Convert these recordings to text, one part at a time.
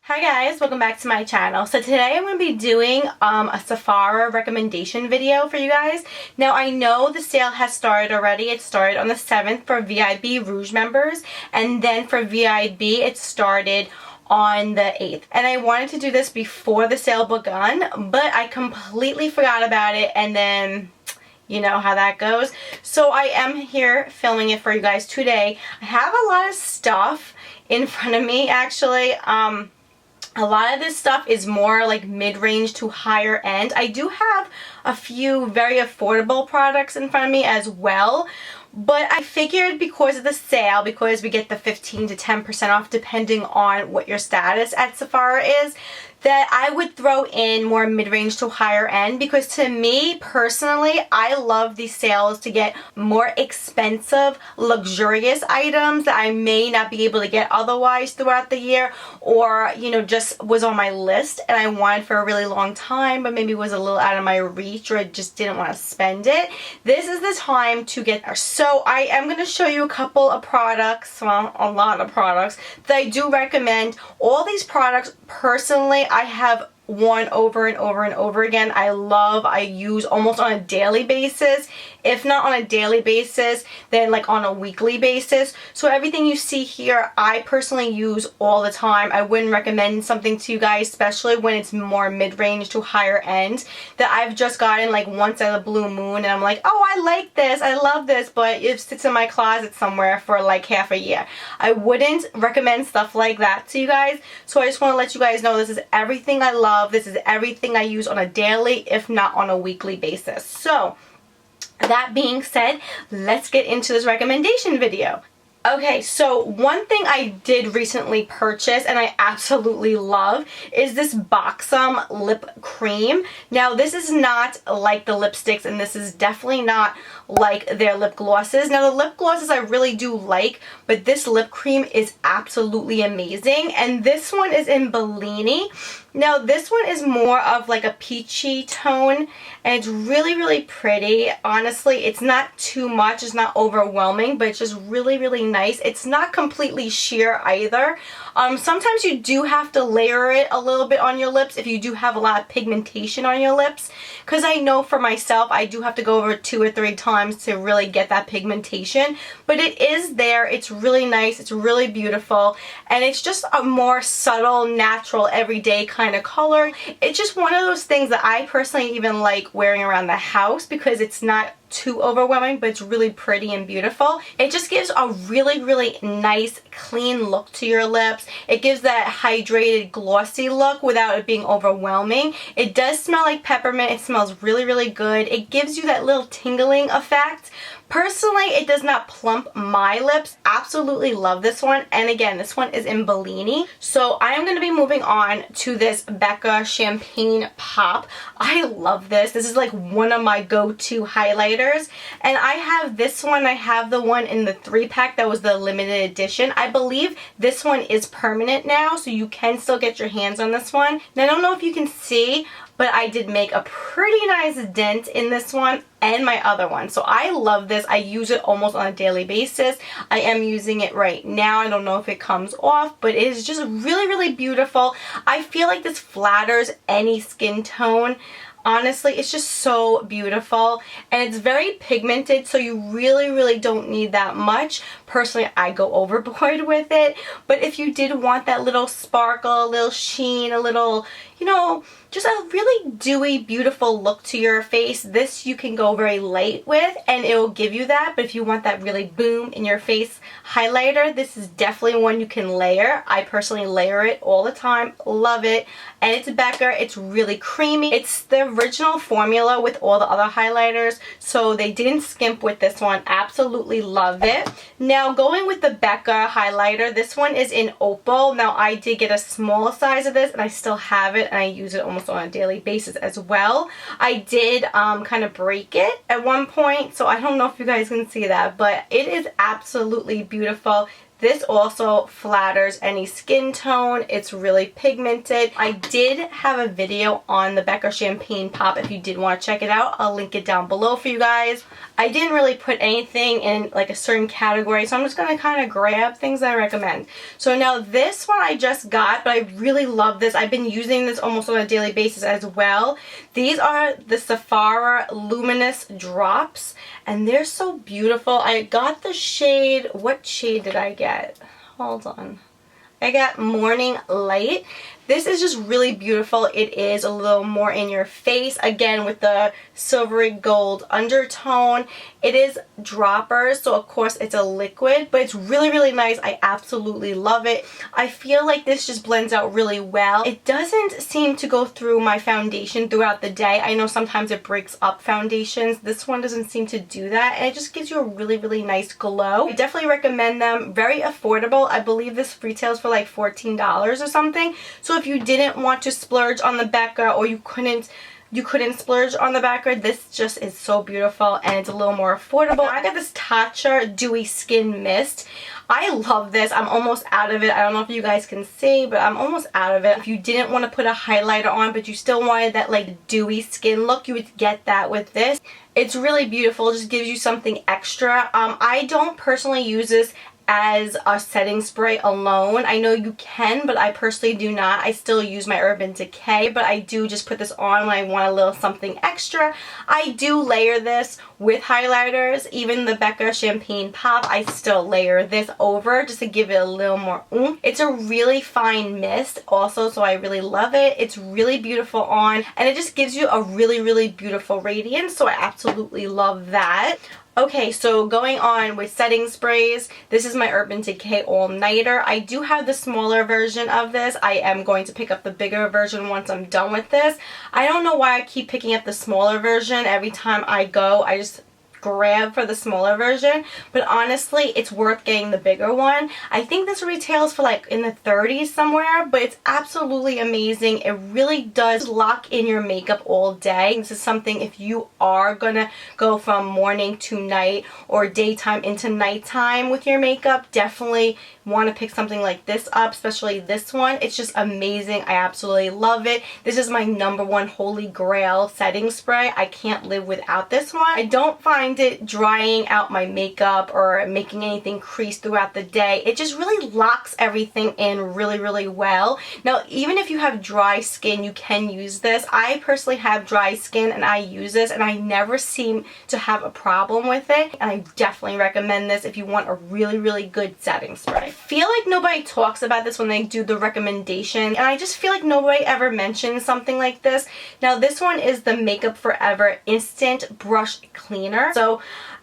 Hi guys, welcome back to my channel. So today I'm going to be doing a Sephora recommendation video for you guys. Now I know the sale has started already. It started on the 7th for VIB Rouge members, and then for VIB it started on the 8th. And I wanted to do this before the sale begun, but I completely forgot about it, and then you know how that goes. So I am here filming it for you guys today. I have a lot of stuff in front of me actually. A lot of this stuff is more like mid-range to higher end. I do have a few very affordable products in front of me as well. But I figured because of the sale, because we get the 15 to 10% off depending on what your status at Sephora is, that I would throw in more mid-range to higher end, because to me personally, I love these sales to get more expensive, luxurious items that I may not be able to get otherwise throughout the year, or you know, just was on my list and I wanted for a really long time but maybe was a little out of my reach, or I just didn't want to spend it. This is the time to get there. So I am going to show you a couple of products, well, a lot of products that I do recommend. All these products personally I have worn over and over and over again. I use almost on a daily basis. If not on a daily basis, then like on a weekly basis. So everything you see here, I personally use all the time. I wouldn't recommend something to you guys, especially when it's more mid-range to higher end, that I've just gotten like once at a blue moon and I'm like, oh, I like this, I love this, but it sits in my closet somewhere for like half a year. I wouldn't recommend stuff like that to you guys. So I just want to let you guys know this is everything I love. This is everything I use on a daily, if not on a weekly basis. So that being said, let's get into this recommendation video. Okay, so one thing I did recently purchase and I absolutely love is this Buxom lip cream. Now this is not like the lipsticks, and this is definitely not like their lip glosses. Now the lip glosses I really do like, but this lip cream is absolutely amazing, and this one is in Bellini. Now this one is more of like a peachy tone, and it's really, really pretty. Honestly, it's not too much, it's not overwhelming, but it's just really, really nice. It's not completely sheer either. Sometimes you do have to layer it a little bit on your lips if you do have a lot of pigmentation on your lips, because I know for myself I do have to go over 2 or 3 times to really get that pigmentation, but it is there. It's really nice, it's really beautiful, and it's just a more subtle, natural, everyday kind of color. It's just one of those things that I personally even like wearing around the house because it's not too overwhelming, but it's really pretty and beautiful. It just gives a really, really nice, clean look to your lips. It gives that hydrated, glossy look without it being overwhelming. It does smell like peppermint. It smells really, really good. It gives you that little tingling effect. Personally, it does not plump my lips. Absolutely love this one. And again, this one is in Bellini. So I am going to be moving on to this Becca Champagne Pop. I love this. This is like one of my go-to highlighters. And I have this one. I have the one in the 3-pack that was the limited edition. I believe this one is permanent now, so you can still get your hands on this one. Now, I don't know if you can see, but I did make a pretty nice dent in this one and my other one. So I love this. I use it almost on a daily basis. I am using it right now. I don't know if it comes off, but it is just really, really beautiful. I feel like this flatters any skin tone. Honestly, it's just so beautiful, and it's very pigmented, so you really, really don't need that much. Personally, I go overboard with it, but if you did want that little sparkle, a little sheen, a little, you know, just a really dewy, beautiful look to your face, this you can go very light with and it will give you that. But if you want that really boom in your face highlighter, this is definitely one you can layer. I personally layer it all the time. Love it. And it's Becca. It's really creamy. It's the original formula with all the other highlighters, so they didn't skimp with this one. Absolutely love it. Now going with the Becca highlighter, this one is in Opal. Now I did get a small size of this and I still have it, and I use it almost on a daily basis as well. I did kind of break it at one point, so I don't know if you guys can see that, but it is absolutely beautiful. This also flatters any skin tone. It's really pigmented. I did have a video on the Becca Champagne Pop if you did want to check it out. I'll link it down below for you guys. I didn't really put anything in like a certain category, so I'm just going to kind of grab things that I recommend. So now this one I just got, but I really love this. I've been using this almost on a daily basis as well. These are the Sephora Luminous Drops, and they're so beautiful. I got the shade, what shade did I get? Hold on. I got Morning Light. This is just really beautiful. It is a little more in your face, again with the silvery gold undertone. It is droppers, so of course it's a liquid, but it's really, really nice. I absolutely love it. I feel like this just blends out really well. It doesn't seem to go through my foundation throughout the day. I know sometimes it breaks up foundations. This one doesn't seem to do that, and it just gives you a really, really nice glow. I definitely recommend them. Very affordable. I believe this retails for like $14 or something. So if you didn't want to splurge on the Becca, or you couldn't splurge on the Becca, this just is so beautiful and it's a little more affordable. I got this Tatcha Dewy Skin Mist. I love this. I'm almost out of it. I don't know if you guys can see, but I'm almost out of it. If you didn't want to put a highlighter on, but you still wanted that like dewy skin look, you would get that with this. It's really beautiful. It just gives you something extra. I don't personally use this as a setting spray alone. I know you can, but I personally do not. I still use my Urban Decay, but I do just put this on when I want a little something extra. I do layer this with highlighters. Even the Becca Champagne Pop, I still layer this over just to give it a little more oomph. It's a really fine mist also, so I really love it. It's really beautiful on, and it just gives you a really, really beautiful radiance, so I absolutely love that. Okay, so going on with setting sprays, this is my Urban Decay All Nighter. I do have the smaller version of this. I am going to pick up the bigger version once I'm done with this. I don't know why I keep picking up the smaller version every time I go. I just grab for the smaller version, but honestly it's worth getting the bigger one. I think this retails for like in the 30s somewhere, but it's absolutely amazing. It really does lock in your makeup all day. This is something if you are gonna go from morning to night or daytime into nighttime with your makeup, definitely want to pick something like this up, especially this one. It's just amazing. I absolutely love it. This is my #1 holy grail setting spray. I can't live without this one. I don't find it drying out my makeup or making anything crease throughout the day. It just really locks everything in really, really well. Now, even if you have dry skin, you can use this. I personally have dry skin and I use this, and I never seem to have a problem with it, and I definitely recommend this if you want a really, really good setting spray. I feel like nobody talks about this when they do the recommendation, and I just feel like nobody ever mentions something like this. Now, this one is the Makeup Forever Instant Brush Cleaner. So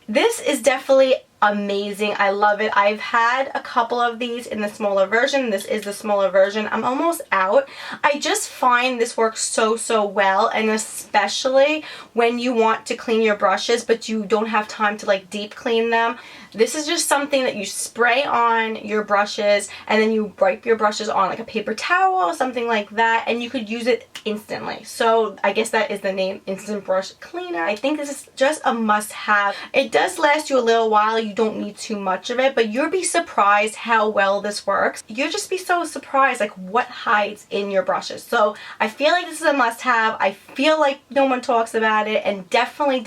this is definitely amazing. I love it. I've had a couple of these in the smaller version. This is the smaller version. I'm almost out. I just find this works so, so well, and especially when you want to clean your brushes but you don't have time to like deep clean them. This is just something that you spray on your brushes and then you wipe your brushes on like a paper towel or something like that, and you could use it instantly. So I guess that is the name, Instant Brush Cleaner. I think this is just a must-have. It does last you a little while. You don't need too much of it, but you'll be surprised how well this works. You'll just be so surprised like what hides in your brushes. So I feel like this is a must-have. I feel like no one talks about it, and definitely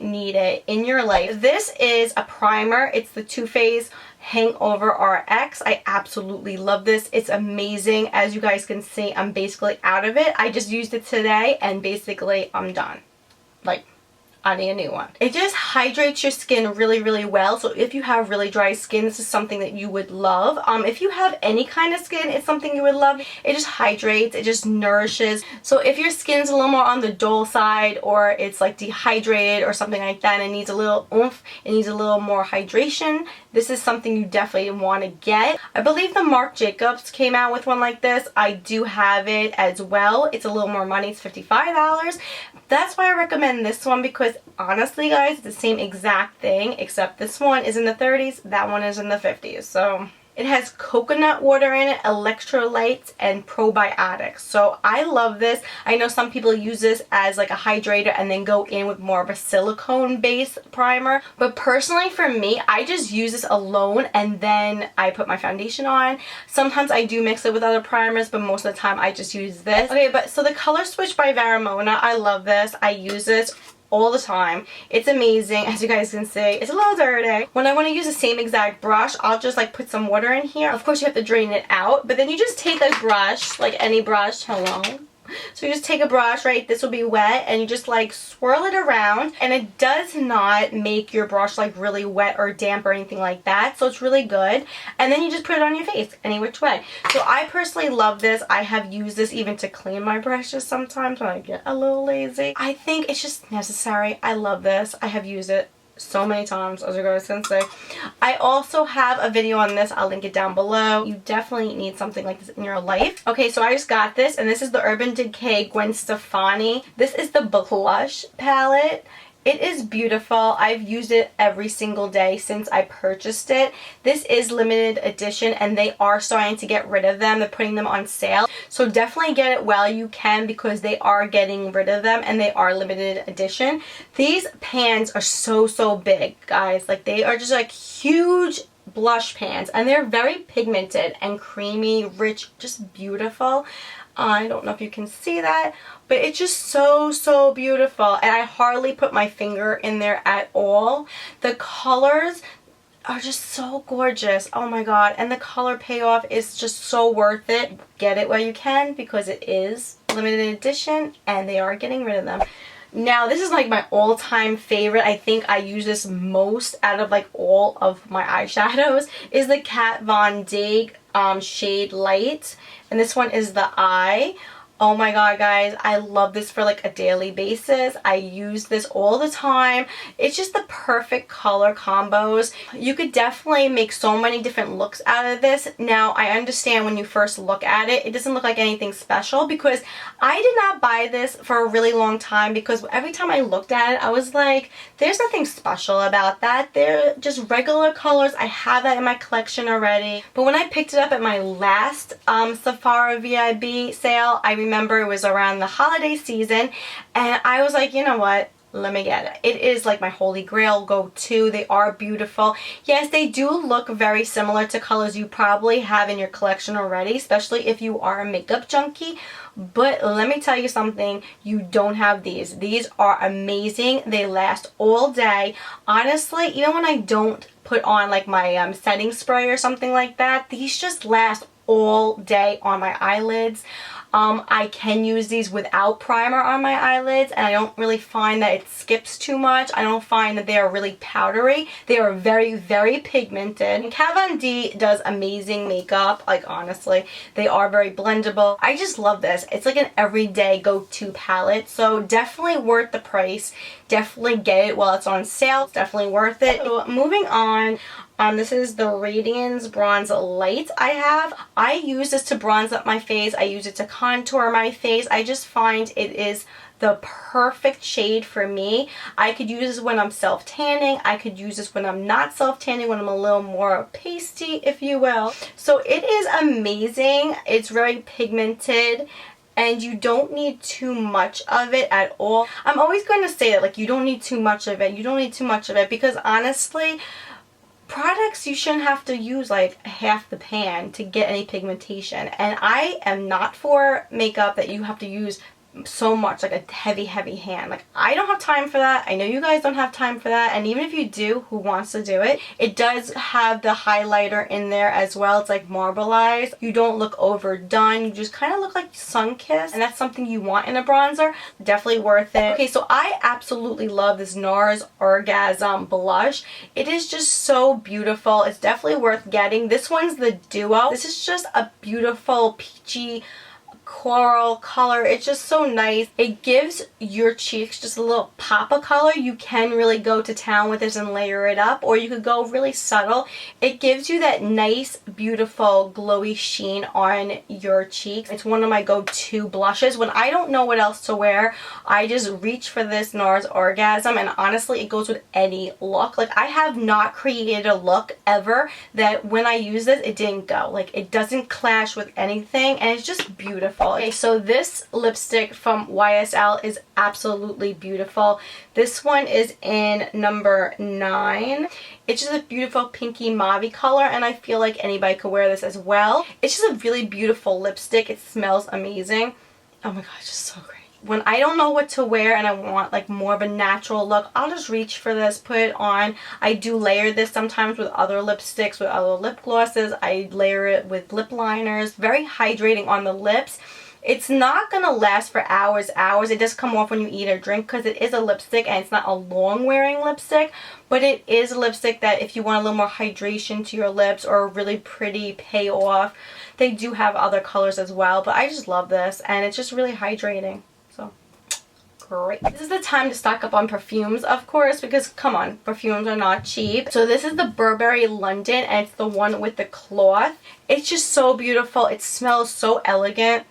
need it in your life. This is a primer. It's the Too Faced Hangover RX. I absolutely love this. It's amazing. As you guys can see, I'm basically out of it. I just used it today and basically I'm done. Like, I need a new one. It just hydrates your skin really, really well. So if you have really dry skin, this is something that you would love. If you have any kind of skin, it's something you would love. It just hydrates, it just nourishes. So if your skin's a little more on the dull side, or it's like dehydrated or something like that, and it needs a little oomph, it needs a little more hydration, this is something you definitely want to get. I believe the Marc Jacobs came out with one like this. I do have it as well. It's a little more money. It's $55. That's why I recommend this one, because honestly guys, it's the same exact thing, except this one is in the 30s, that one is in the 50s. So it has coconut water in it, electrolytes, and probiotics. So I love this. I know some people use this as like a hydrator and then go in with more of a silicone based primer. But personally for me, I just use this alone and then I put my foundation on. Sometimes I do mix it with other primers, but most of the time I just use this. Okay, but so the Color Switch by Varamona, I love this. I use this all the time. It's amazing. As you guys can see, it's a little dirty. When I want to use the same exact brush, I'll just like put some water in here. Of course, you have to drain it out, but then you just take a brush, like any brush. Hello. So you just take a brush, right? This will be wet, and you just like swirl it around, and it does not make your brush like really wet or damp or anything like that. So it's really good. And then you just put it on your face any which way. So I personally love this. I have used this even to clean my brushes sometimes when I get a little lazy. I think it's just necessary. I love this. I have used it so many times, as you guys can see. I also have a video on this. I'll link it down below. You definitely need something like this in your life. Okay, so I just got this, and this is the Urban Decay Gwen Stefani. This is the blush palette. It is beautiful. I've used it every single day since I purchased it. This is limited edition, and they are starting to get rid of them. They're putting them on sale. So definitely get it while you can, because they are getting rid of them and they are limited edition. These pans are so big, guys. Like, they are just like huge blush pans, and they're very pigmented and creamy, rich, just beautiful. I don't know if you can see that, but it's just so beautiful, and I hardly put my finger in there at all. The colors are just so gorgeous. Oh my god, and the color payoff is just so worth it. Get it while you can, because it is limited edition and they are getting rid of them. Now, this is like my all-time favorite. I think I use this most out of like all of my eyeshadows, is the Kat Von D Shade Light. And this one is the Eye. Oh my god, guys, I love this for like a daily basis. I use this all the time. It's just the perfect color combos. You could definitely make so many different looks out of this. Now, I understand when you first look at it, it doesn't look like anything special, because I did not buy this for a really long time, because every time I looked at it, I was like, there's nothing special about that. They're just regular colors. I have that in my collection already. But when I picked it up at my last Sephora VIB sale, I remember it was around the holiday season, and I was like, you know what, let me get it. It is like my holy grail go-to. They are beautiful. Yes, they do look very similar to colors you probably have in your collection already, especially if you are a makeup junkie. But let me tell you something, you don't have these. These are amazing. They last all day. Honestly, even when I don't put on like my setting spray or something like that, these just last all day on my eyelids. I can use these without primer on my eyelids, and I don't really find that it skips too much. I don't find that they are really powdery. They are very pigmented. And Kat Von D does amazing makeup. Like, honestly, they are very blendable. I just love this. It's like an everyday go-to palette, so definitely worth the price. Definitely get it while it's on sale. It's definitely worth it. So moving on. This is the Radiance Bronze Light I have. I use this to bronze up my face. I use it to contour my face. I just find it is the perfect shade for me. I could use this when I'm self-tanning. I could use this when I'm not self-tanning, when I'm a little more pasty, if you will. So it is amazing. It's very pigmented, and you don't need too much of it at all. I'm always going to say that, like, you don't need too much of it. You don't need too much of it, because honestly, products, you shouldn't have to use like half the pan to get any pigmentation. And I am not for makeup that you have to use so much, like a heavy hand. Like, I don't have time for that. I know you guys don't have time for that, and even if you do, who wants to do it? It does have the highlighter in there as well. It's like marbleized. You don't look overdone. You just kind of look like sun-kissed, and that's something you want in a bronzer. Definitely worth it. Okay, so I absolutely love this NARS Orgasm blush. It is just so beautiful. It's definitely worth getting. This one's the Duo. This is just a beautiful peachy coral color. It's just so nice. It gives your cheeks just a little pop of color. You can really go to town with this and layer it up, or you could go really subtle. It gives you that nice, beautiful, glowy sheen on your cheeks. It's one of my go-to blushes. When I don't know what else to wear, I just reach for this NARS Orgasm, and honestly, it goes with any look. Like, I have not created a look ever that when I use this, it didn't go. Like, it doesn't clash with anything, and it's just beautiful. Okay, so this lipstick from YSL is absolutely beautiful. This one is in number 9. It's just a beautiful pinky mauve color, and I feel like anybody could wear this as well. It's just a really beautiful lipstick. It smells amazing. Oh my gosh, it's so great. when I don't know what to wear and I want like more of a natural look, I'll just reach for this, put it on. I do layer this sometimes with other lipsticks, with other lip glosses. I layer it with lip liners. Very hydrating on the lips. It's not going to last for hours. It does come off when you eat or drink because it is a lipstick and it's not a long wearing lipstick, but it is a lipstick that if you want a little more hydration to your lips or a really pretty payoff, they do have other colors as well, but I just love this and it's just really hydrating. So great. This is the time to stock up on perfumes, of course, because come on, perfumes are not cheap. So this is the Burberry London and it's the one with the cloth. It's just so beautiful. It smells so elegant.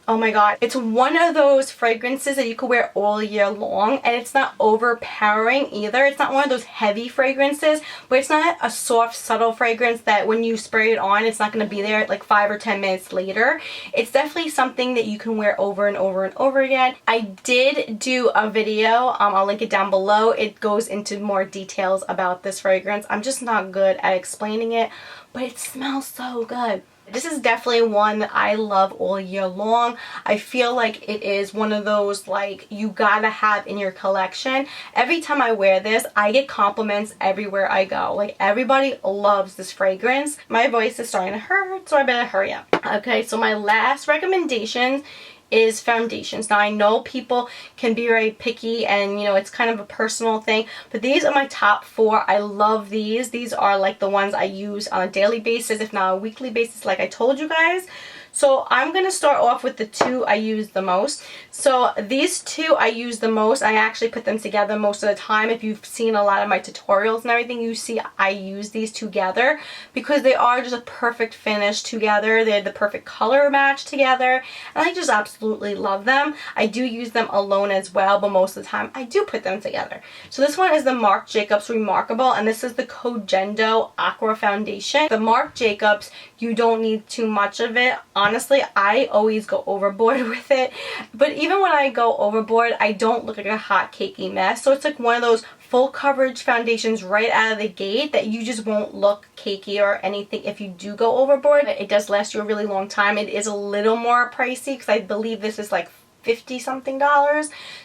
Oh my god, it's one of those fragrances that you could wear all year long and it's not overpowering either. It's not one of those heavy fragrances, but it's not a soft, subtle fragrance that when you spray it on, it's not going to be there like 5 or 10 minutes later. It's definitely something that you can wear over and over and over again. I did do a video, I'll link it down below. It goes into more details about this fragrance. I'm just not good at explaining it, but it smells so good. This is definitely one that I love all year long. I feel like it is one of those like you gotta have in your collection. Every time I wear this, I get compliments everywhere I go. Like everybody loves this fragrance. My voice is starting to hurt, so I better hurry up. Okay, so my last recommendation is foundations. Now I know people can be very picky and you know it's kind of a personal thing, but these are my top 4. I love these. These are like the ones I use on a daily basis, if not a weekly basis, like I told you guys. So I'm going to start off with the 2 I use the most. So these 2 I use the most. I actually put them together most of the time. If you've seen a lot of my tutorials and everything, you see I use these together because they are just a perfect finish together. They're the perfect color match together and I just absolutely love them. I do use them alone as well, but most of the time I do put them together. So this one is the Marc Jacobs Remarkable and this is the Cogendo Aqua Foundation. The Marc Jacobs, you don't need too much of it. Honestly, I always go overboard with it, but even when I go overboard, I don't look like a hot cakey mess. So it's like one of those full coverage foundations right out of the gate that you just won't look cakey or anything if you do go overboard. It does last you a really long time. It is a little more pricey because I believe this is like $50 something,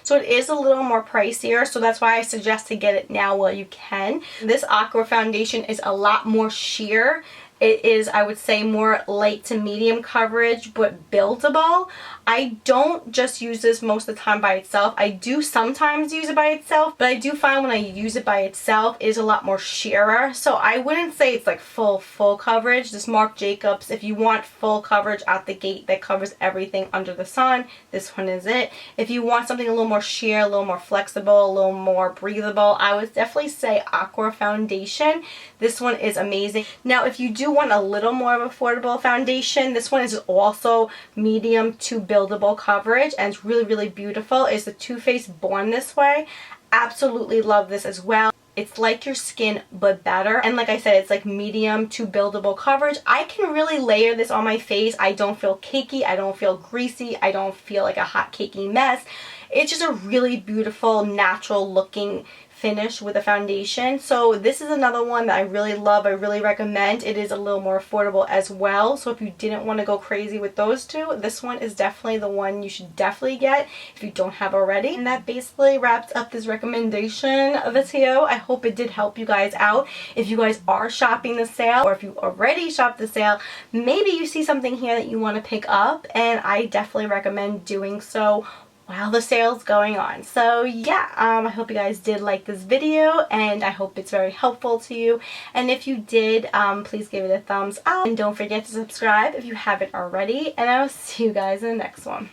so it is a little more pricier, so that's why I suggest to get it now while you can. This Aqua foundation is a lot more sheer. It is, I would say, more light to medium coverage, but buildable. I don't just use this most of the time by itself. I do sometimes use it by itself, but I do find when I use it by itself, it is a lot more sheerer. So I wouldn't say it's like full coverage. This Marc Jacobs, if you want full coverage out the gate that covers everything under the sun, this one is it. If you want something a little more sheer, a little more flexible, a little more breathable, I would definitely say Aqua Foundation. This one is amazing. Now, if you do want a little more of affordable foundation, this one is also medium to buildable coverage and it's really, really beautiful. It's the Too Faced Born This Way. Absolutely love this as well. It's like your skin but better, and like I said, it's like medium to buildable coverage. I can really layer this on my face. I don't feel cakey, I don't feel greasy, I don't feel like a hot cakey mess. It's just a really beautiful, natural looking finish with a foundation. So this is another one that I really love. I really recommend. It is a little more affordable as well, so if you didn't want to go crazy with those 2, this one is definitely the one you should definitely get if you don't have already. And that basically wraps up this recommendation video. I hope it did help you guys out. If you guys are shopping the sale, or if you already shopped the sale, maybe you see something here that you want to pick up, and I definitely recommend doing so while the sale's going on. So yeah, I hope you guys did like this video and I hope it's very helpful to you. And if you did, please give it a thumbs up and don't forget to subscribe if you haven't already, and I'll see you guys in the next one.